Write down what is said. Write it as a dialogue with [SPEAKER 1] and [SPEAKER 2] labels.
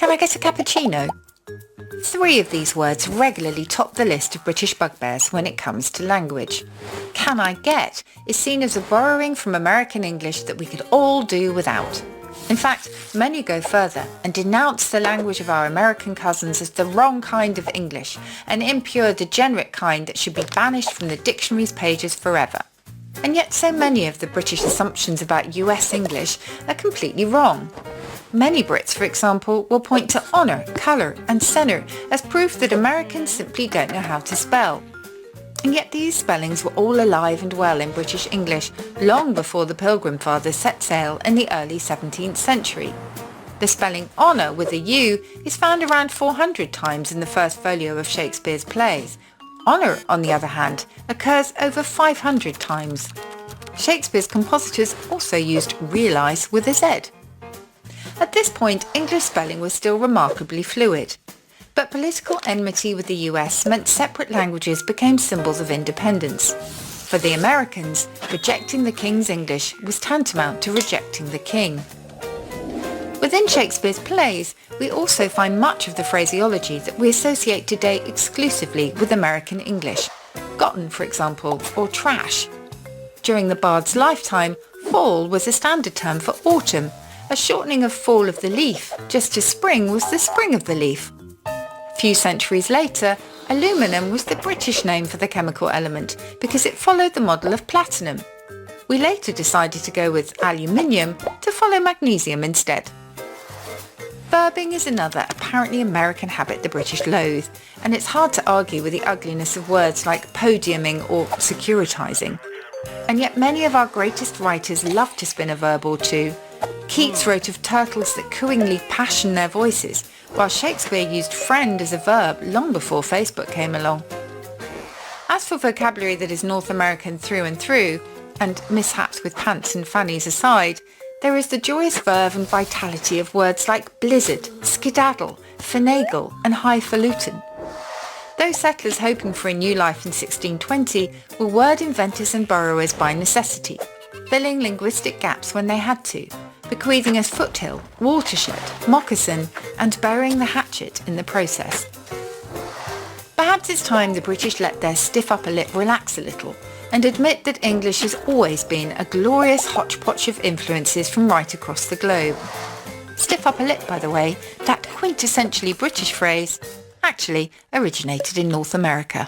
[SPEAKER 1] Can I get a cappuccino? 3 of these words regularly top the list of British bugbears when it comes to language. Can I get is seen as a borrowing from American English that we could all do without. In fact, many go further and denounce the language of our American cousins as the wrong kind of English, an impure, degenerate kind that should be banished from the dictionary's pages forever. And yet so many of the British assumptions about US English are completely wrong. Many Brits, for example, will point to honour, colour and centre as proof that Americans simply don't know how to spell. And yet these spellings were all alive and well in British English long before the Pilgrim Fathers set sail in the early 17th century. The spelling honour with a U is found around 400 times in the first folio of Shakespeare's plays. Honour, on the other hand, occurs over 500 times. Shakespeare's compositors also used realise with a Z. At this point, English spelling was still remarkably fluid. But political enmity with the US meant separate languages became symbols of independence. For the Americans, rejecting the King's English was tantamount to rejecting the King. Within Shakespeare's plays, we also find much of the phraseology that we associate today exclusively with American English. Gotten, for example, or trash. During the Bard's lifetime, fall was a standard term for autumn, a shortening of fall of the leaf, just as spring was the spring of the leaf. A few centuries later, aluminum was the British name for the chemical element because it followed the model of platinum. We later decided to go with aluminium to follow magnesium instead. Verbing is another apparently American habit the British loathe, and it's hard to argue with the ugliness of words like podiuming or securitising. And yet many of our greatest writers love to spin a verb or two. Keats wrote of turtles that cooingly passion their voices, while Shakespeare used friend as a verb long before Facebook came along. As for vocabulary that is North American through and through, and mishaps with pants and fannies aside, there is the joyous verve and vitality of words like blizzard, skedaddle, finagle and highfalutin. Those settlers hoping for a new life in 1620 were word inventors and borrowers by necessity, filling linguistic gaps when they had to, bequeathing us foothill, watershed, moccasin and burying the hatchet in the process. Perhaps it's time the British let their stiff upper lip relax a little and admit that English has always been a glorious hodgepodge of influences from right across the globe. Stiff upper lip, by the way, that quintessentially British phrase, actually originated in North America.